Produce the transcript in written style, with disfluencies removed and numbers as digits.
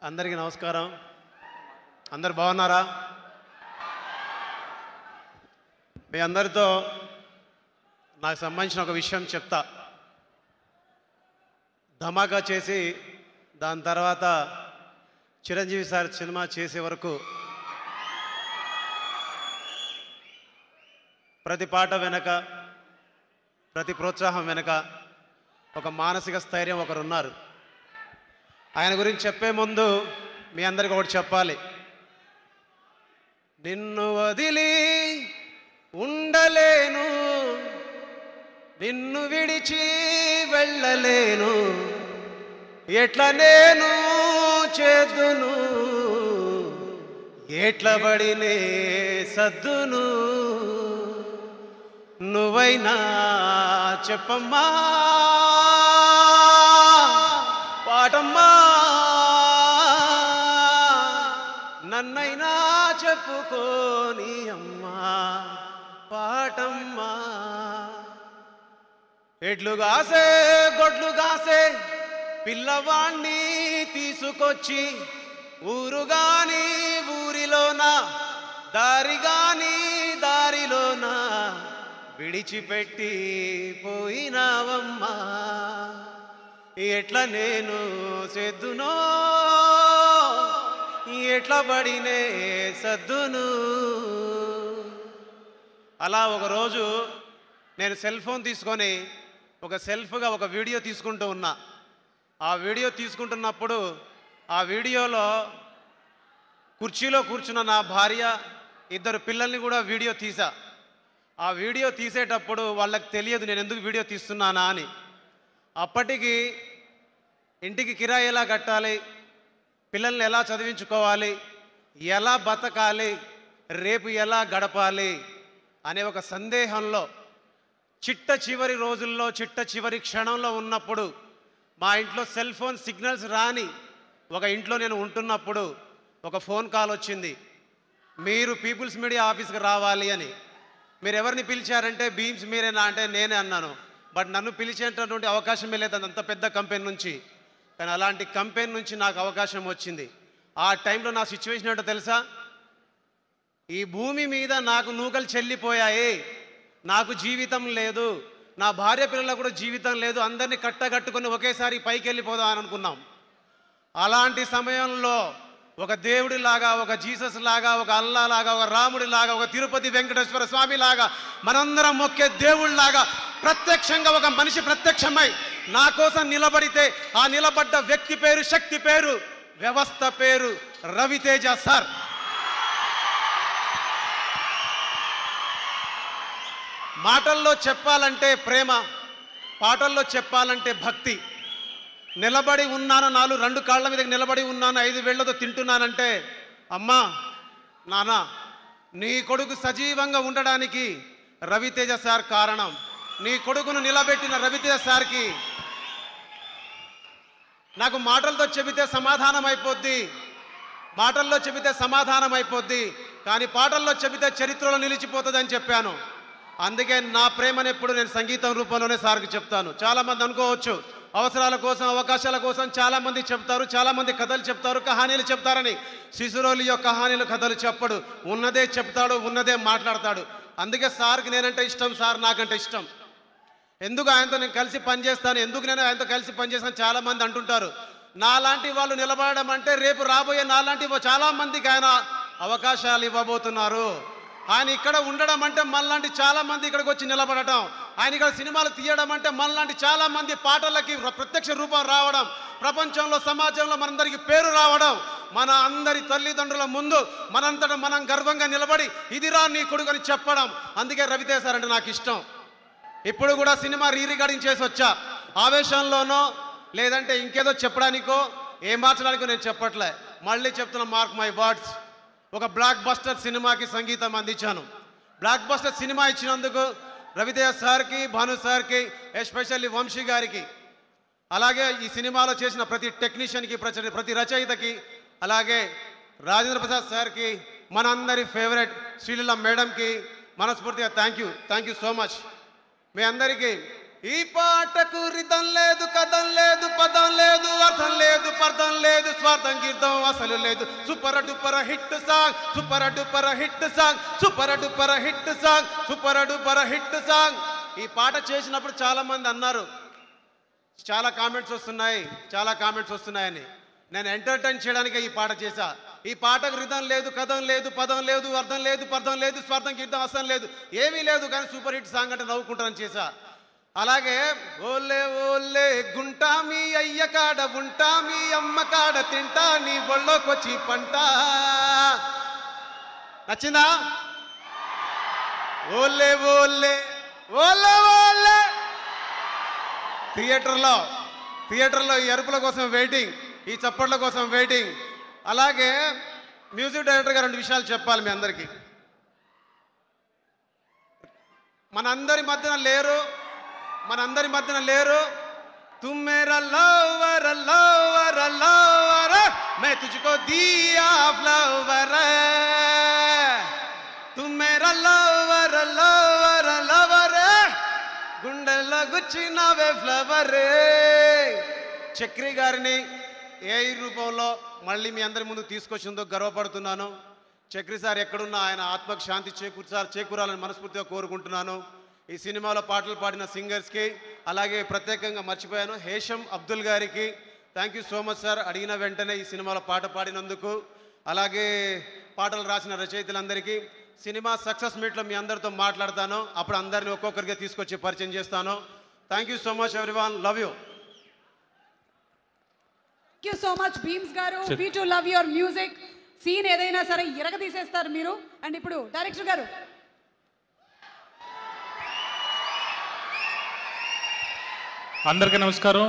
అందరికీ నమస్కారం. అందరు బాగున్నారా? మీ అందరితో నాకు సంబంధించిన ఒక విషయం చెప్తా. ధమాకా చేసి దాని తర్వాత చిరంజీవి సార్ సినిమా చేసే వరకు ప్రతి పాట వెనక, ప్రతి ప్రోత్సాహం వెనక ఒక మానసిక స్థైర్యం ఒకరున్నారు. ఆయన గురించి చెప్పే ముందు మీ అందరికీ ఒకటి చెప్పాలి. నిన్ను వదిలి ఉండలేను, నిన్ను విడిచి వెళ్ళలేను, ఎట్లా నేను చేద్దును, ఎట్లబడినే సద్దును, నువ్వైనా చెప్పమ్మా పాటమ్మా, నన్నైనా చెప్పుకోని అమ్మా పాటమ్మా. ఎడ్లు గాసే గొడ్లు గాసే పిల్లవాణ్ణి తీసుకొచ్చి ఊరుగాని ఊరిలోన, దారిగాని దారిలోన విడిచిపెట్టి పోయినావమ్మా, ఎట్లా నేను సెద్దునో, ఎట్లా పడినే సద్దును. అలా ఒకరోజు నేను సెల్ ఫోన్ తీసుకొని ఒక సెల్ఫ్గా ఒక వీడియో తీసుకుంటూ ఉన్నా. ఆ వీడియో తీసుకుంటున్నప్పుడు ఆ వీడియోలో కుర్చీలో కూర్చున్న నా భార్య, ఇద్దరు పిల్లల్ని కూడా వీడియో తీసా. ఆ వీడియో తీసేటప్పుడు వాళ్ళకి తెలియదు నేను ఎందుకు వీడియో తీస్తున్నానా అని. అప్పటికి ఇంటికి కిరాయి ఎలా కట్టాలి, పిల్లల్ని ఎలా చదివించుకోవాలి, ఎలా బతకాలి, రేపు ఎలా గడపాలి అనే ఒక సందేహంలో చిట్ట చివరి రోజుల్లో, చిట్ట చివరి క్షణంలో ఉన్నప్పుడు మా ఇంట్లో సెల్ ఫోన్ సిగ్నల్స్ రాని ఒక ఇంట్లో నేను ఉంటున్నప్పుడు ఒక ఫోన్ కాల్ వచ్చింది. మీరు పీపుల్స్ మీడియా ఆఫీస్కి రావాలి అని. మీరు ఎవరిని పిలిచారంటే బీమ్స్ మీరేనా అంటే నేనే అన్నాను. బట్ నన్ను పిలిచేటటువంటి అవకాశమే లేదు అంత పెద్ద కంపెనీ నుంచి. కానీ అలాంటి కంపెనీ నుంచి నాకు అవకాశం వచ్చింది. ఆ టైంలో నా సిచ్యువేషన్ ఏంటో తెలుసా? ఈ భూమి మీద నాకు నూకలు చెల్లిపోయాయి, నాకు జీవితం లేదు, నా భార్య పిల్లలకు కూడా జీవితం లేదు, అందరినీ కట్టగట్టుకొని ఒకేసారి పైకి వెళ్ళిపోదాం అని అనుకున్నాం. అలాంటి సమయంలో ఒక దేవుడిలాగా, ఒక జీసస్ లాగా, ఒక అల్లా లాగా, ఒక రాముడి లాగా, ఒక తిరుపతి వెంకటేశ్వర స్వామి లాగా, మనందరం మొక్కే దేవుళ్ళలాగా ప్రత్యక్షంగా ఒక మనిషి ప్రత్యక్షమై నా కోసం నిలబడితే ఆ నిలబడ్డ వ్యక్తి పేరు, శక్తి పేరు, వ్యవస్థ పేరు రవితేజ సార్. మాటల్లో చెప్పాలంటే ప్రేమ, పాటల్లో చెప్పాలంటే భక్తి. నిలబడి ఉన్నాను, రెండు కాళ్ళ మీద నిలబడి ఉన్నాను, 5 వేళ్లతో తింటున్నానంటే అమ్మా నాన్న నీ కొడుకు సజీవంగా ఉండడానికి రవితేజ సార్ కారణం. నీ కొడుకును నిలబెట్టిన రవితేజ సార్కి నాకు మాటలతో చెబితే సమాధానం అయిపోద్ది, మాటల్లో చెబితే సమాధానం అయిపోద్ది, కానీ పాటల్లో చెబితే చరిత్రలో నిలిచిపోతుంది అని చెప్పాను. అందుకే నా ప్రేమను ఎప్పుడు నేను సంగీతం రూపంలోనే సార్కి చెప్తాను. చాలామంది అనుకోవచ్చు అవసరాల కోసం, అవకాశాల కోసం చాలామంది చెప్తారు, చాలామంది కథలు చెప్తారు, కహానీలు చెప్తారని. శిశురోలి యొక్క కహానీలు, కథలు చెప్పడు, ఉన్నదే చెప్తాడు, ఉన్నదే మాట్లాడతాడు. అందుకే సార్కి నేనంటే ఇష్టం, సార్ నాకంటే ఇష్టం. ఎందుకు ఆయనతో నేను కలిసి పనిచేస్తాను, ఎందుకు నేను ఆయనతో కలిసి పనిచేస్తాను చాలామంది అంటుంటారు. నాలాంటి వాళ్ళు నిలబడడం అంటే రేపు రాబోయే నాలాంటి చాలామందికి ఆయన అవకాశాలు ఇవ్వబోతున్నారు. ఆయన ఇక్కడ ఉండడం అంటే మనలాంటి చాలామంది ఇక్కడికి వచ్చి నిలబడటం, ఆయన ఇక్కడ సినిమాలు తీయడం అంటే మనలాంటి చాలామంది పాటలకి ప్రత్యక్ష రూపం రావడం, ప్రపంచంలో సమాజంలో మనందరికీ పేరు రావడం, మన అందరి తల్లిదండ్రుల ముందు మనంతటా మనం గర్వంగా నిలబడి ఇదిరా నీ కొడుకు అని చెప్పడం. అందుకే రవితేజ సార్ అంటే నాకు ఇష్టం. ఇప్పుడు కూడా సినిమా రికార్డింగ్ చేసి వచ్చా. ఆవేశంలోనో లేదంటే ఇంకేదో చెప్పడానికో ఏం మార్చడానికో నేను చెప్పట్లే. మళ్ళీ చెప్తున్నా, మార్క్ మై వర్డ్స్. ఒక బ్లాక్ బస్టర్ సినిమాకి సంగీతం అందించాను. బ్లాక్ బస్టర్ సినిమా ఇచ్చినందుకు రవితేజ సార్కి, భాను సార్కి, ఎస్పెషల్లీ వంశీ గారికి, అలాగే ఈ సినిమాలో చేసిన ప్రతి టెక్నీషియన్కి, ప్రతి రచయితకి, అలాగే రాజేంద్ర ప్రసాద్ సార్కి, మనందరి ఫేవరెట్ శ్రీలీల మేడంకి మనస్ఫూర్తిగా థ్యాంక్ యూ సో మచ్. మీ అందరికీ ఈ పాటకు రితం లేదు, కథం లేదు, పదం లేదు, అర్థం లేదు, పర్థం లేదు, స్వార్థం గీర్థం అసలు లేదు. Super duper hit song, super duper hit song, super duper hit song, super duper hit song. ఈ పాట చేసినప్పుడు చాలా మంది అన్నారు, చాలా కామెంట్స్ వస్తున్నాయని. నేను ఎంటర్టైన్ చేయడానికి ఈ పాట చేశా. ఈ పాటకు రిధం లేదు, కథం లేదు, పదం లేదు, అర్థం లేదు, పర్థం లేదు, స్వార్థం గీర్థం అసలు లేదు, ఏమీ లేదు. కానీ సూపర్ హిట్ సాంగ్ అంటే నవ్వుకుంటానని చేశా. అలాగే ఓలే ఓలే గుంటా మీ అయ్య కాడ ఉంటా, మీ అమ్మ కాడ తింటా, నీ బొళ్ళోకొచ్చి పంట. నచ్చిందా? ఓలే ఓలే ఓలే ఓలే. థియేటర్లో ఈ అరుపుల కోసం వెయిటింగ్, ఈ చప్పట్ల కోసం వెయిటింగ్. అలాగే మ్యూజిక్ డైరెక్టర్ గారు 2 విషయాలు చెప్పాలి మీ అందరికీ. మనందరి మధ్యన లేరు. तुम मेरा लवर लवर लवर, मैं तुझको दिया फ्लावर. तुम मेरा लवर लवर लवर, గుండెల్లో గుచ్చినవే ఫ్లవర్. చక్రి గారిని ఏఐ రూపంలో మళ్ళీ మీ అందరి ముందు తీసుకొచ్చిందో గర్వపడుతున్నాను. చక్రి సార్ ఎక్కడున్నా ఆయన ఆత్మకు శాంతి చేకూరాలని మనస్ఫూర్తిగా కోరుకుంటున్నాను. ఈ సినిమాలో పాటలు పాడిన సింగర్స్కి, అలాగే ప్రత్యేకంగా మర్చిపోయాను హేషం అబ్దుల్ గారికి thank you so much sir, అడిగిన వెంటనే ఈ సినిమాలో పాట పాడినందుకు. అలాగే పాటలు రాసిన రచయితలందరికీ. సినిమా సక్సెస్ మీట్లో మీ అందరితో మాట్లాడతాను, అప్పుడు అందరిని ఒక్కొక్కరిగా తీసుకొచ్చి పరిచయం చేస్తాను. Thank you so much everyone, love you. Thank you so much Bheems గారు. We too love your music. Scene ఏదైనా సరే ఎరగ తీసేస్తారు మీరు. అండ్ ఇప్పుడు డైరెక్టర్ గారు. అందరికీ నమస్కారం.